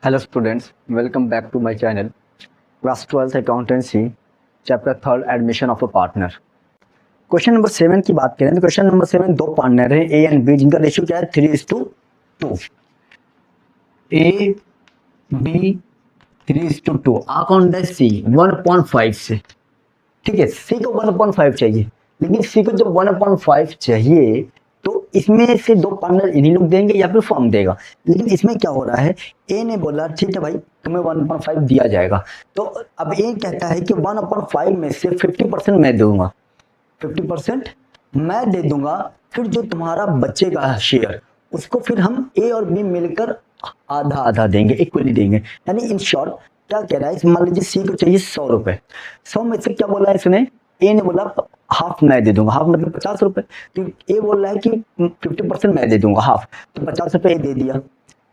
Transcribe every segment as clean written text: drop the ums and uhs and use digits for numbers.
Hello students, welcome back to my channel. Class 12th Accountancy, Chapter 3rd Admission of a Partner. Question number 7 की बात करें तो question number 7 दो partner हैं ए and B जिनका ratio क्या है 3:2. A B 3:2. अकाउंट है सी 1/5 से. ठीक है, सी को 1/5 चाहिए, लेकिन सी को जब 1/5 चाहिए तो इसमें से दो पार्टनर इन्हीं लोग देंगे या फिर फॉर्म देगा. लेकिन इसमें क्या हो रहा है, ए ने बोला ठीक है भाई तुम्हें 1/5 दिया जाएगा, तो अब ए कहता है कि 1/5 में से 50% मैं दूंगा, 50% मैं दे दूंगा, फिर जो तुम्हारा बचेगा शेयर उसको फिर हम ए और बी मिलकर आधा आधा देंगे, इक्वली देंगे. यानी इन शॉर्ट क्या कह रहा है, मान लीजिए सी को चाहिए 100 रुपए, 100 में से क्या बोला है इसने, ए ने बोला हाफ मैं दे दूंगा, हाफ मतलब 50 रुपए, तो ए बोल रहा है कि 50% मैं दे दूंगा हाफ, तो 50 रुपए दे दिया.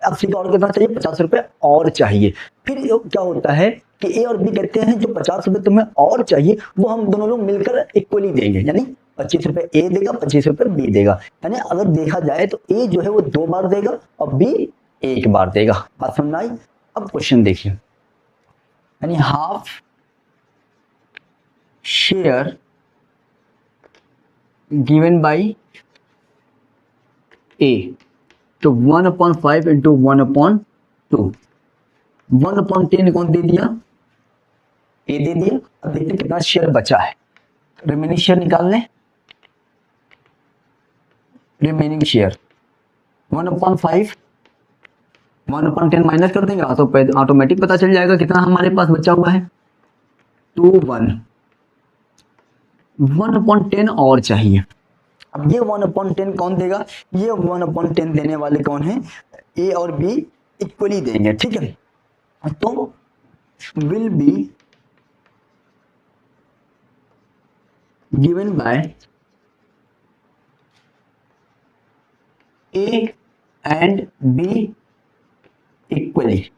अब सी को और कितना चाहिए, 50 रुपए और चाहिए. फिर क्या होता है कि ए और बी कहते हैं जो 50 रुपए तुम्हें और चाहिए वो हम दोनों लोग मिलकर इक्वली देंगे, यानी 25 रुपए ए देगा, 25 रुपए बी देगा. यानी अगर देखा जाए तो ए जो है वो 2 बार देगा और बी 1 बार देगा. बात समझ आई. अब क्वेश्चन देखिए, यानी हाफ शेयर गिवन बाई ए, तो 1/5 इंटू 1/2, 1/10 कौन दे दिया, ए दे दिया. अब देखते कितना शेयर बचा है, रिमेनिंग शेयर निकाल लें. रिमेनिंग शेयर 1/5 1/10 माइनस कर देंगे तो ऑटोमेटिक पता चल जाएगा कितना हमारे पास बचा हुआ है. 1/10 और चाहिए. अब ये 1/10 कौन देगा, ये 1/10 देने वाले कौन है, ए और बी इक्वली देंगे. ठीक है, तो will be given by A and be equally.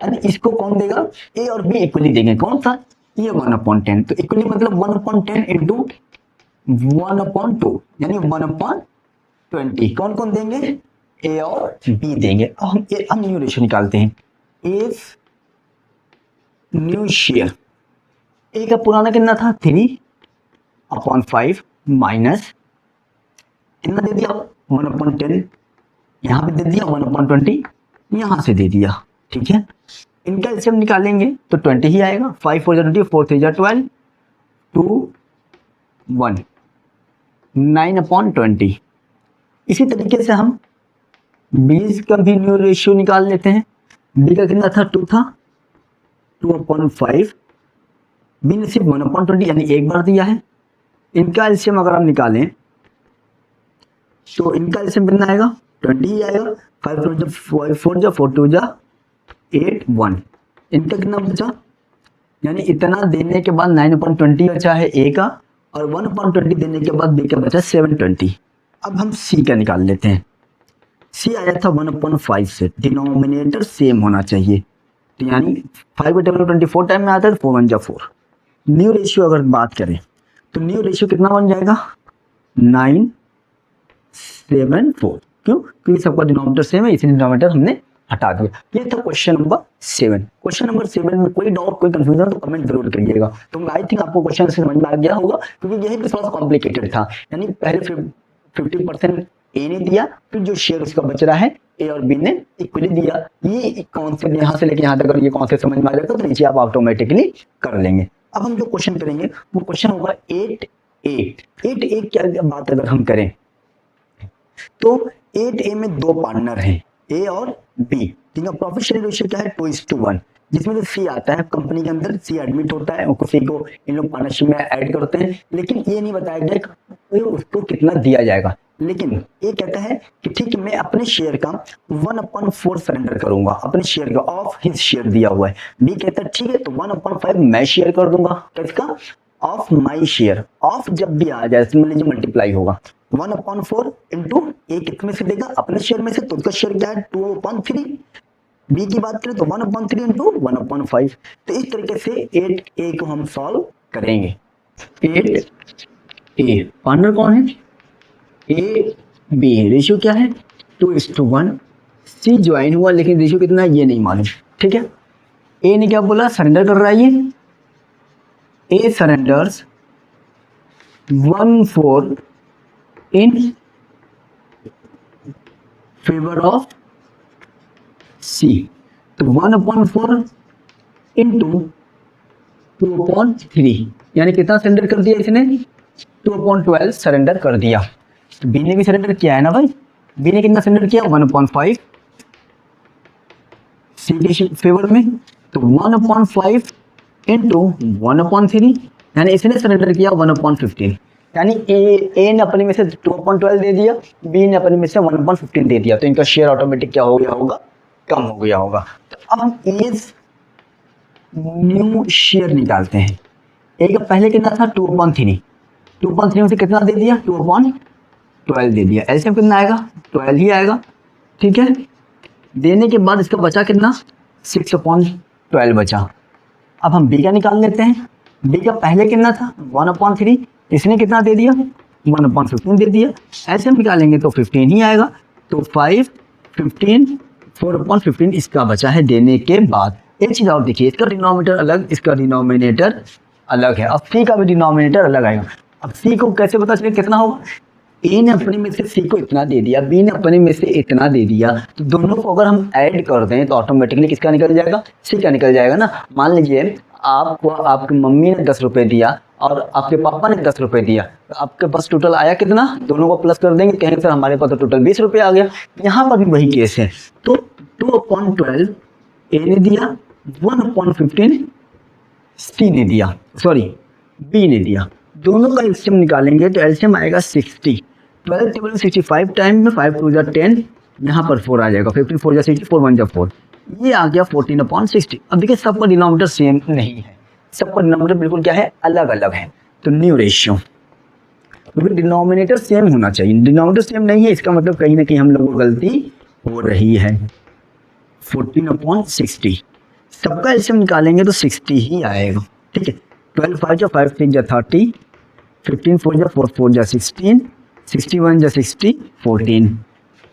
यानी इसको कौन देगा, ए और बी इक्वली देंगे. कौन सा, ये 1/10, तो इक्वली मतलब 1/10 इंटू 1/2 यानी 1/20. कौन कौन देंगे, ए और बी देंगे. अब हम न्यू रेशियो निकालते हैं. इफ न्यू शेयर, ए का पुराना कितना था 3/5 माइनस कितना दे दिया 1/10, यहाँ पे दे दिया 1/20, यहाँ से दे दिया. ठीक है, इनका एलसीएम निकालेंगे तो 20 ही आएगा. 5 4 20, 4 3 12, 2 1, 9/20. इसी तरीके से हम 20 का भी न्यू रेशियो निकाल लेते हैं. बी का कितना था 2 था, 2/5, बी ने सिर्फ 1/20 यानी एक बार दिया है. इनका एलसीएम अगर हम निकालें तो इनका एलसीएम कितना आएगा 20 ही आएगा. 5 4 जा 4 2 जा 8 1. इनका कितना बचा, यानी इतना देने के बाद 9/20 बचा है ए का, और 1/20 देने के बाद बी का बचा 7/20. अब हम सी का निकाल लेते हैं. सी आया था 1/5 से, डिनोमिनेटर सेम होना चाहिए, तो यानी 5/24 टाइम में आता है 4 1 जा 4. न्यू रेशियो अगर बात करें तो न्यू रेशियो कितना बन जाएगा 9/7 4. क्यों, क्योंकि सबका डिनोमिनेटर सेम है, इसी डिनोमिनेटर हमने हटा दिया. ये था क्वेश्चन नंबर 7. क्वेश्चन नंबर 7 में कोई डाउट कोई कंफ्यूजन तो कमेंट जरूर करिएगा. तो आई थिंक आपको क्वेश्चन से समझ में आ गया होगा, क्योंकि यही थोड़ा सा कॉम्प्लिकेटेड था. यानी पहले 50% ए ने दिया, फिर जो शेयर उसका बच रहा है ए और बी ने इक्वली दिया. ये कॉन्सेप्ट यहाँ से लेके यहाँ तक अगर ये कॉन्सेप्ट समझ में आ जाएगा तो नीचे आप ऑटोमेटिकली कर लेंगे. अब हम जो क्वेश्चन करेंगे वो क्वेश्चन होगा 8A क्या बात अगर हम करें तो 8A में दो पार्टनर हैं ए और बी, जिनका प्रॉफिट शेयरिंग रेशियो क्या है 2:1, जिसमें से सी आता है कंपनी के अंदर, सी एडमिट होता है, सी को इन लोग पार्टनरशिप में ऐड करते हैं. लेकिन ये नहीं बताया गया कि उसको कितना दिया जाएगा. लेकिन ये कहता है कि ठीक है मैं अपने शेयर का 1/4 सरेंडर करूंगा, अपने शेयर का ऑफ हिज शेयर दिया हुआ है. बी कहता है ठीक है तो 1/5 मैं शेयर कर दूंगा, किसका, ऑफ माई शेयर. ऑफ जब भी आ जाए समझ लीजिए मल्टीप्लाई होगा 1/4 इंटू ए कितने से देगा, अपने शेयर में से, तो उसका शेयर क्या है 2/3. बी की बात करें तो 1/3 इंटू 1/5. तो इस तरीके से 8A को हम सॉल्व करेंगे. 8A पार्टनर कौन है, ए बी, रेशियो क्या है 2:1. सी ज्वाइन हुआ लेकिन रेशियो कितना है ये नहीं मालूम, ठीक है। ए ने क्या बोला, सरेंडर कर रहा है ये, ए सरेंडर्स 1/4 इन फेवर ऑफ सी। तो 1/4 इंटू 2/3 यानी कितना सरेंडर कर दिया इसने, 2/12 सरेंडर कर दिया। तो बी ने भी सरेंडर किया है ना भाई, बी ने कितना सरेंडर किया 1/5 सी के फेवर में। तो 1/5 इंटू 1/3 यानी इसने सरेंडर किया 1/15 यानी ए ने अपने में से 2/12 दे दिया, बी ने अपने में से 1/15 दे दिया। तो इनका शेयर ऑटोमेटिक क्या हो गया होगा, कम हो गया होगा। तो अब हम एज न्यू शेयर निकालते हैं। ए का पहले कितना था 2/3, 2/3 में से कितना दे दिया 2/12 दे दिया, एलसीएम कितना आएगा 12 ही आएगा, ठीक है। देने के बाद इसका बचा कितना 6/12 बचा। अब हम बी का निकाल लेते हैं। बी का पहले कितना था 1/3, इसने कितना दे दिया 1/15 दे दिया, एलसीएम निकालेंगे तो 15 ही आएगा। तो 5 15 4/15 इसका बचा है देने के बाद। एक चीज़ और देखिए, इसका डिनोमिनेटर अलग, इसका डिनोमिनेटर अलग है। अब सी का भी डिनोमिनेटर अलग आएगा। अब सी को कैसे पता चले कितना होगा, ए ने अपने में से सी को इतना दे दिया, बी ने अपने में से इतना दे दिया, तो दोनों को अगर हम ऐड कर दें तो ऑटोमेटिकली किसका निकल जाएगा, सी का निकल जाएगा ना। मान लीजिए आपको आपकी मम्मी ने 10 रुपये दिया और आपके पापा ने 10 रुपये दिया, तो आपके पास टोटल आया कितना, दोनों को प्लस कर देंगे, कहेंगे सर हमारे पास तो टोटल 20 रुपये आ गया। यहाँ पर भी वही केस है। तो 2/12 ए ने दिया, 1/15 सी ने दिया, सॉरी बी ने दिया। दोनों का एलसीएम निकालेंगे तो एलसीएम आएगा 60। 12 टेबल में 65 टाइम में 5 2 10, यहाँ पर 4 आ जाएगा, 15 4 60, 4 1 4, ये आ गया 14/60। अब देखिए सबका डिनोमिनेटर सेम नहीं है, सबका डिनोमिनेटर बिल्कुल क्या है, अलग अलग है। तो न्यू रेशियो, क्योंकि डिनोमिनेटर सेम होना चाहिए, डिनोमिनेटर सेम नहीं है इसका मतलब कहीं ना कहीं हम लोगों को गलती हो रही है। 14/60 सबका एलसीएम निकालेंगे तो 60 ही आएगा, ठीक है। 12 5 जा 5 6 जा 30, 15 4 जा 4 4 जा 16, 61 जा 60, 14।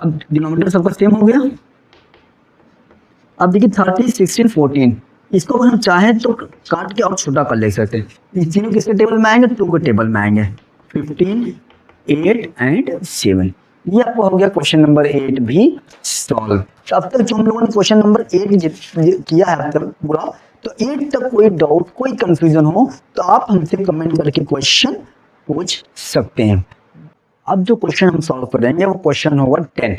अब डिनोमिनेटर सबका सेम हो गया। अब देखिए 30 16 14, इसको अगर हम चाहें तो काट के और छोटा कर ले सकते हैं। इस तीनों किसके टेबल में आएंगे, 2 के टेबल में आएंगे, 15 8 एंड 7। ये आपको हो गया क्वेश्चन नंबर 8 भी सॉल्व। तो अब तक जो हम लोगों ने क्वेश्चन नंबर 8 किया है अब तक पूरा, तो 8 तक कोई डाउट कोई कंफ्यूजन हो तो आप हमसे कमेंट करके क्वेश्चन पूछ सकते हैं। अब जो क्वेश्चन हम सॉल्व करेंगे वो क्वेश्चन होगा 10।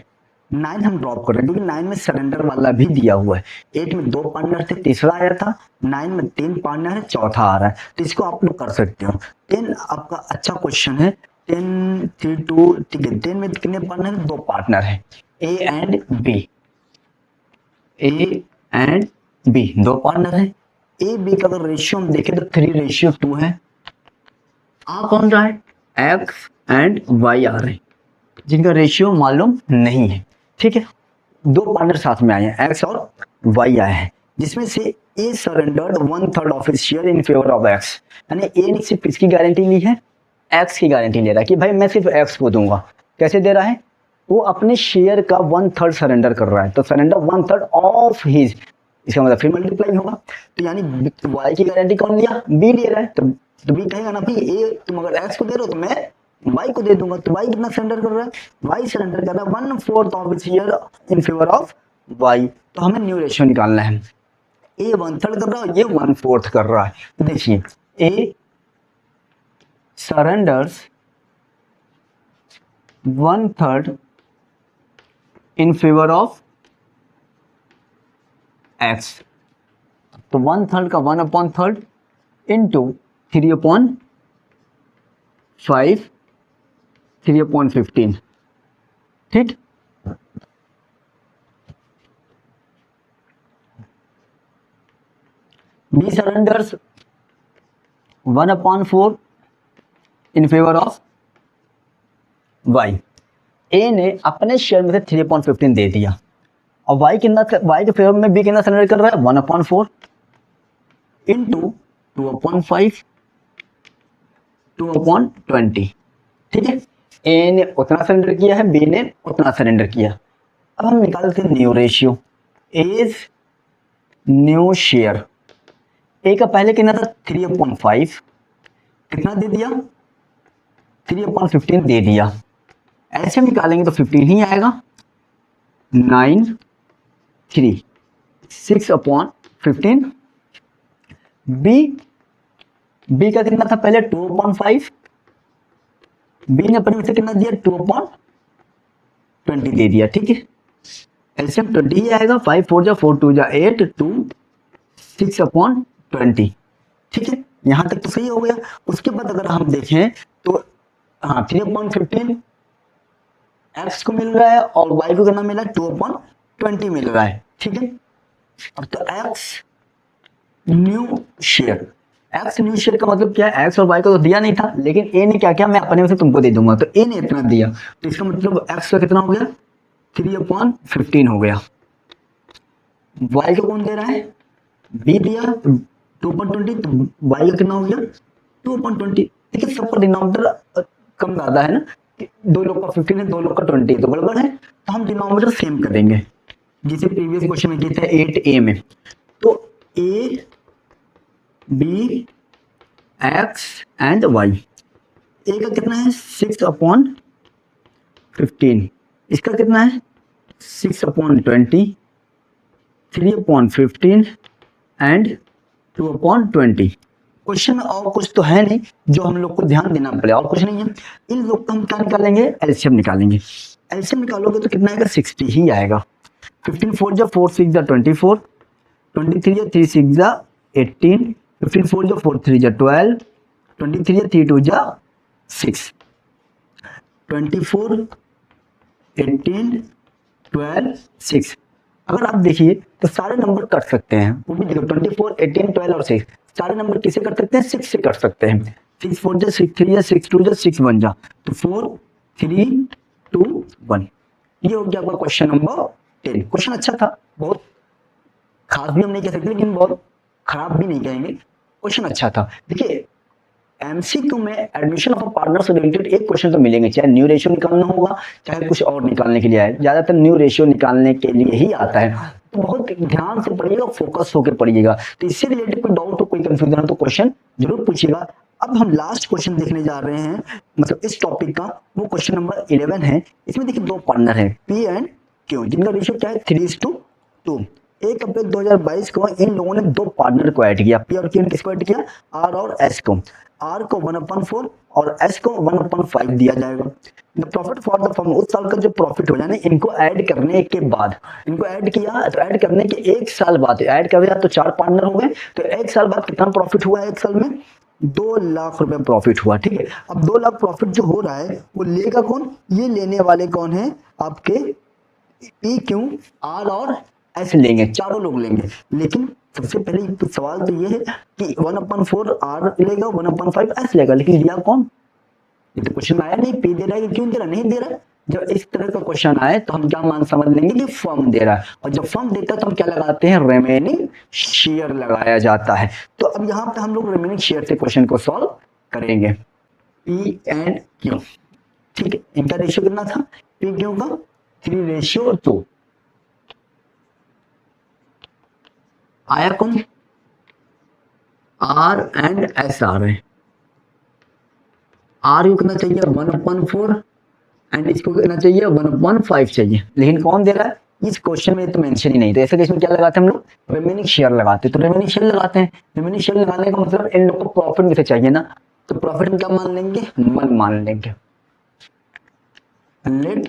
9 हम ड्रॉप कर रहे हैं क्योंकि 9 में सरेंडर वाला भी दिया हुआ है। 8 में 2 पार्टनर थे, तीसरा आया था, 9 में 3 पार्टनर है, चौथा आ रहा है, तो इसको आप लोग कर सकते हो। 10 आपका अच्छा क्वेश्चन है, 10 3 2, ठीक है। 10 में कितने पार्टनर है, 2 पार्टनर है, A and B, A and B 2 partner है। ए बी का अगर रेशियो हम देखें तो 3:2 है। आ कौन रहा है, एक्स एंड वाई आ रहे हैं जिनका रेशियो मालूम नहीं है, ठीक है। 2 पार्टनर साथ में आए हैं, एक्स और वाई आए हैं, जिसमें से A surrendered 1/3 of his share in favour of X, यानी ए ने सिर्फ किसकी गारंटी ली है, एक्स की गारंटी ले रहा है कि भाई मैं सिर्फ एक्स को दूंगा। कैसे दे रहा है, वो अपने शेयर का 1/3 सरेंडर कर रहा है, तो सरेंडर 1/3 ऑफ हिज, इसका मतलब फिर मल्टीप्लाई होगा। तो यानी वाई की गारंटी कौन लिया, बी ले रहा है, तो बी कहेगा ना भाई ए तुम अगर एक्स को दे रहे हो तो मैं वाई को दे दूंगा। तो वाई कितना सरेंडर कर रहा है, वाई सरेंडर कर रहा है 1/4 of his share in favour of Y. तो हमें न्यू रेशियो निकालना है, ए 1/3 कर रहा है, ये 1/4 कर रहा है। तो देखिए A surrenders 1/3 in favour of X, तो 1/3 का 1/3 इंटू 3/5 3/15, ठीक। B surrenders 1/4 in favour of Y. A ने अपने शेयर में से 3/15 दे दिया, और वाई के फेवर में बी कितना सरेंडर कर रहा है 1/4 इंटू 2/5 2/20, ठीक है। ए ने उतना सरेंडर किया है, बी ने उतना सरेंडर किया, अब हम निकालते हैं new ratio, as new share. A का पहले कितना था 3/5, कितना दे दिया 3/15 दे दिया। ऐसे निकालेंगे तो 15 ही आएगा, 9 3 6/15। बी का कितना था पहले 2/5, बी ने अपने में से कितना दिया 2/20 दे दिया, ठीक है। एलसीएम 20 ही आएगा, 5 4 जा 4 2 जा 8 2 6/20, ठीक है। यहां तक तो सही हो गया। उसके बाद अगर हम देखें तो हाँ 3/15 एक्स को मिल रहा है और वाई को कितना मिला है 2/20 मिल रहा है, ठीक है। अब तो x new share, x new share का मतलब क्या है, एक्स और वाई को तो दिया नहीं था, लेकिन ए ने क्या किया मैं अपने में से तुमको दे दूंगा, तो ए ने इतना दिया, तो इसका मतलब एक्स का कितना हो गया 3/15 हो गया। वाई को कौन दे रहा है, बी दिया 2/20, तो वाई का कितना हो गया 2/20। देखिए सबका डिनोमिनेटर कम ज्यादा है ना, दो लोग का 15 है, दो लोग का 20 तो बराबर है, तो हम डिनोमिनेटर सेम करेंगे जिसे प्रीवियस क्वेश्चन में किया था 8a में। तो A B X and Y, A का कितना है 6/15, इसका कितना है 6/20, 3/15 एंड 2/20। क्वेश्चन और कुछ तो है नहीं जो हम लोग को ध्यान देना पड़े, और कुछ नहीं है। इन लोग का हम क्या निकालेंगे, एलसीएम निकालेंगे। एलसीएम निकालोगे तो कितना आएगा 60 ही आएगा। 15 4 जा 4 6 जा 24, 23 जा 3 6 जा 18, 15 4 जा 4 3 जा 12, 23 जा 3 2 जा 6, 24 18 12 6। अगर आप देखिए तो सारे नंबर कट सकते हैं, वो भी देखो 24 18 12 और 6 सारे नंबर किसे कर सकते हैं 6 से कर सकते हैं। 6 4 जा 6 3 जा 6 2 जा 6 1 जा, तो 4 3 2 1। ये हो गया आपका क्वेश्चन नंबर 10। क्वेश्चन अच्छा था, बहुत खास भी हम नहीं कह सकते लेकिन बहुत खराब भी नहीं कहेंगे, क्वेश्चन अच्छा था। देखिए एमसीक्यू में एडमिशन ऑफ पार्टनर से रिलेटेड एक क्वेश्चन तो मिलेंगे, चाहे न्यू रेशियो निकालना होगा चाहे कुछ और निकालने के लिए आए, ज्यादातर न्यू रेशियो निकालने के लिए ही आता है, तो बहुत ध्यान से पढ़िएगा, फोकस होकर पढ़िएगा। तो इससे रिलेटेड कोई डाउट हो कोई कंफ्यूजन हो तो क्वेश्चन जरूर पूछिएगा। अब हम लास्ट क्वेश्चन देखने जा रहे हैं, मतलब इस टॉपिक का, वो क्वेश्चन नंबर 11 है। इसमें देखिए दो पार्टनर है पी एंड क्यू, जिनका रेशियो क्या है 3:2। 1 अप्रैल 2022 को इन लोगों ने दो पार्टनर को ऐड किया, पी और क्यू ने किसको ऐड किया, आर और एस को। आर को 1/4 और एस को 1/5 दिया जाएगा। The profit for the firm, उस साल का जो प्रॉफिट हो जाने इनको ऐड करने के बाद, इनको ऐड किया तो ऐड करने के 1 साल बाद, ऐड कर दिया तो 4 पार्टनर हो गए, तो 1 साल बाद कितना प्रॉफिट हुआ है, 1 साल में 2 लाख रुपए प्रॉफिट हुआ, ठीक है। अब 2 लाख प्रॉफिट जो हो रहा है वो लेगा कौन, ये लेने वाले कौन है आपके पी क्यू आर और एस लेंगे, चारों लोग लेंगे। लेकिन सबसे पहले तो सवाल तो ये है कि 1/4 आर लेगा 1/5 एस लेगा, लेकिन लिया कौन, ये तो क्वेश्चन आया नहीं, पी दे रहा है क्यों दे रहा नहीं दे रहा है। जब इस तरह का क्वेश्चन आए तो हम क्या मान समझ लेंगे कि फर्म दे रहा है, और जब फर्म देता है तो हम क्या लगाते हैं, रिमेनिंग शेयर लगाया जाता है। तो अब यहाँ पे हम लोग रिमेनिंग शेयर से क्वेश्चन को सॉल्व करेंगे। पी एंड क्यू, ठीक है, इनका रेशियो कितना था, पी क्यू का 3:2 आया कौन, आर एंड एस आ रहे हैं। आर को कितना चाहिए 1/4 एंड इसको कितना चाहिए 1/5 चाहिए, लेकिन कौन दे रहा है इस क्वेश्चन में तो मेंशन ही नहीं, तो ऐसे केस में क्या लगाते हैं हम लोग, रिमेनिंग शेयर लगाते हैं। तो रिमेनिंग शेयर लगाते हैं, रिमेनिंग शेयर लगाने का मतलब इन लोग को प्रॉफिट में से चाहिए ना, तो प्रॉफिट में क्या मान लेंगे 1 मान लेंगे। लेट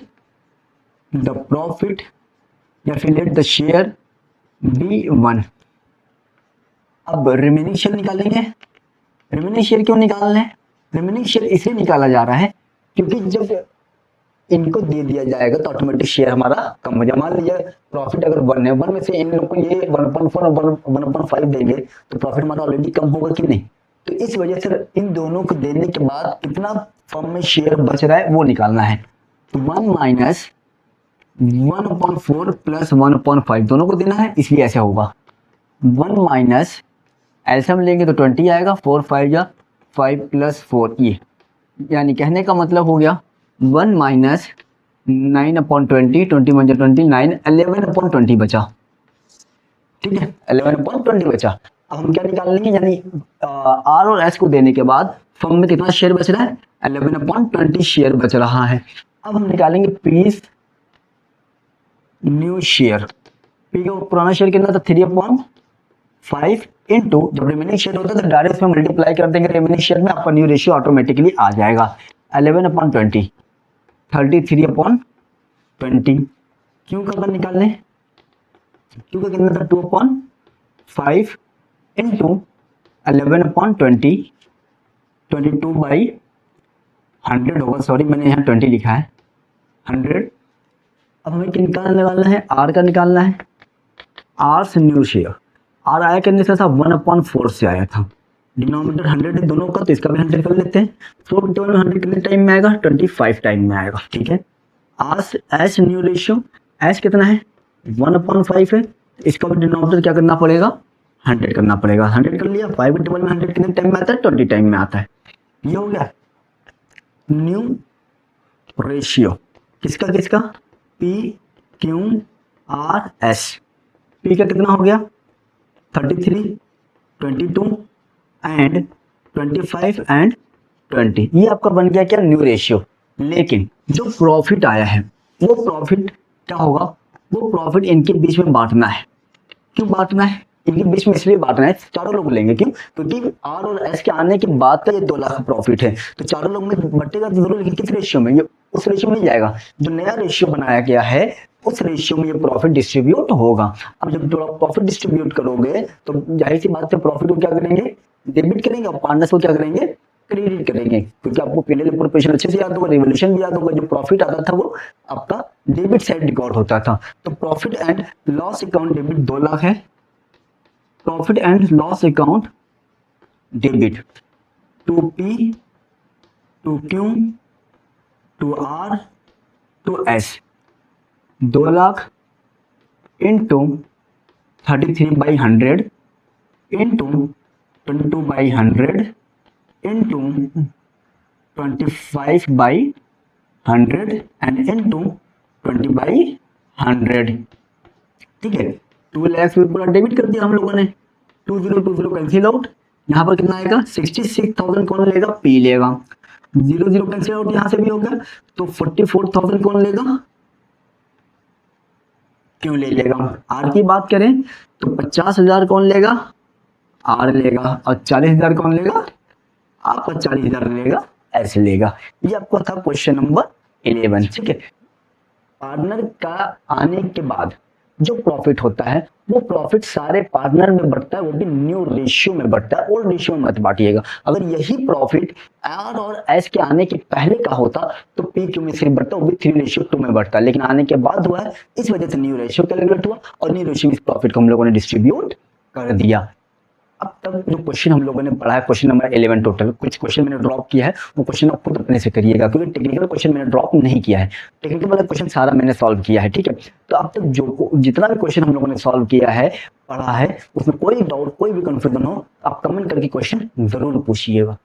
द प्रॉफिट या फिर लेट द शेयर बी 1। अब रिमेनिंग शेयर निकालेंगे। रिमेनिंग शेयर क्यों निकाल रहे हैं, रिमेनिंग शेयर इसलिए निकाला जा रहा है क्योंकि जब इनको दे दिया जाएगा तो ऑटोमेटिक शेयर हमारा कम हो जाए। मान लीजिए प्रॉफिट अगर 1 है, 1 में से इन लोग को ये 1/4 और 1/5 देंगे तो प्रॉफिट हमारा ऑलरेडी कम होगा कि नहीं, तो इस वजह से इन दोनों को देने के बाद कितना फर्म में शेयर बच रहा है वो निकालना है। तो 1 माइनस 1/4 प्लस 1/5 दोनों को देना है, इसलिए ऐसा होगा 1 माइनस एलसीएम लेंगे तो 20 आएगा, 4 5 जा 5 + 4 ये, यानी कहने का मतलब हो गया 1 माइनस 9/20, 20 × 29, 11/20 बचा। ठीक है, 11/20 बचा। अब हम क्या निकाल लेंगे, यानी आर और एस को देने के बाद फर्म में कितना शेयर बच रहा है, 11/20 शेयर बच रहा है। अब हम निकालेंगे पीस न्यू शेयर। पी का पुराना शेयर कितना था, 3/5 इंटू, जब रिमेनिंग शेयर होता है तो डायरेक्ट में मल्टीप्लाई कर देंगे रिमेनिंग शेयर में, आपका न्यू रेशियो ऑटोमेटिकली आ जाएगा 11/20, 33/20। क्यों का अपन निकाल लें, क्यों का कितना था 2/5 इंटू 11/20, 22/100 होगा, सॉरी मैंने यहाँ 20 लिखा है, 100। अब हमें क्या निकालने वाला है, आर का निकालना है। आर से न्यू शेयर, आर आया कितने से था, 1/4 से आया था। डिनोमिनेटर 100 है दोनों का, तो इसका भी 100 कर लेते हैं। 4 × 100 कितने टाइम में आएगा, 25 टाइम में आएगा। ठीक है, R S new ratio, S कितना है 1/5 है, इसका भी डिनोमिनेटर क्या करना पड़ेगा, 100 करना पड़ेगा। 100 कर लिया, 5 × 100 कितने टाइम में आता है, 20 टाइम में आता है। ये हो गया न्यू रेशियो, किसका किसका, P Q R S. P का कितना हो गया 33, 22 एंड 25 एंड 20। ये आपका बन गया क्या, न्यू रेशियो। लेकिन जो प्रॉफिट आया है वो प्रॉफिट क्या होगा, वो प्रॉफिट इनके बीच में बांटना है। क्यों बांटना है, इनके बीच में इसलिए बांटना है, चारों लोग लेंगे। क्यों, क्योंकि आर और एस के आने के बाद का ये 2 लाख प्रॉफिट है, तो चारों लोग में बटेगा जरूर, लेकिन किस रेशियो में, ये उस रेशियो में जाएगा जो नया रेशियो बनाया गया है, उस रेशियो में ये प्रॉफिट डिस्ट्रीब्यूट होगा। अब जब प्रॉफिट डिस्ट्रीब्यूट करोगे तो जाहिर सी बात है प्रॉफिट को क्या करेंगे, डेबिट करेंगे, और पार्टनर्स को क्या करेंगे, क्रेडिट करेंगे। क्योंकि आपको पहले प्रोपोर्शन अच्छे से याद होगा, रिवोल्यूशन भी याद होगा, जो प्रॉफिट आता था वो आपका डेबिट साइड रिकॉर्ड होता था। तो profit and loss account debit 2 lakh है, profit and loss account debit to P, to Q, to R, to S, 2 lakh into 33/100 into 22/100 into 25/100 and into 20/100। ठीक है, 2 लाख में पूरा डेबिट कर दिया हम लोगों ने, 2020 कैंसिल आउट, यहाँ पर कितना आएगा 66,000 कौन लेगा, पी लेगा। 00 कैंसिल आउट यहाँ से भी हो गया, तो 44,000 कौन लेगा, क्यों ले लेगा। आर की बात करें तो 50,000 कौन लेगा, आर लेगा, और 40,000 कौन लेगा, आपका 40,000 लेगा, ऐसे लेगा। ये आपका था क्वेश्चन नंबर 11। ठीक है, पार्टनर का आने के बाद जो प्रॉफिट होता है वो प्रॉफिट सारे पार्टनर में बढ़ता है, वो भी न्यू रेशियो में बढ़ता है, ओल्ड रेशियो में मत बांटिएगा। अगर यही प्रॉफिट आर और एस के आने के पहले का होता तो पी क्यू में सिर्फ बढ़ता, वो भी 3:2 में बढ़ता, लेकिन आने के बाद हुआ है, इस वजह से न्यू रेशियो कैलकुलेट हुआ, और न्यू रेशियो में इस प्रॉफिट को हम लोगों ने डिस्ट्रीब्यूट कर दिया। अब तक जो क्वेश्चन हम लोगों ने पढ़ा है, क्वेश्चन नंबर 11 टोटल, कुछ क्वेश्चन मैंने ड्रॉप किया है, वो क्वेश्चन आप खुद अपने से करिएगा, क्योंकि टेक्निकल क्वेश्चन मैंने ड्रॉप नहीं किया है, टेक्निकल वाला क्वेश्चन सारा मैंने सॉल्व किया है। ठीक है, तो अब तक जो जितना भी क्वेश्चन हम लोगों ने सॉल्व किया है, पढ़ा है, उसमें कोई डाउट, कोई भी कंफ्यूजन हो, आप कमेंट करके क्वेश्चन जरूर पूछिएगा।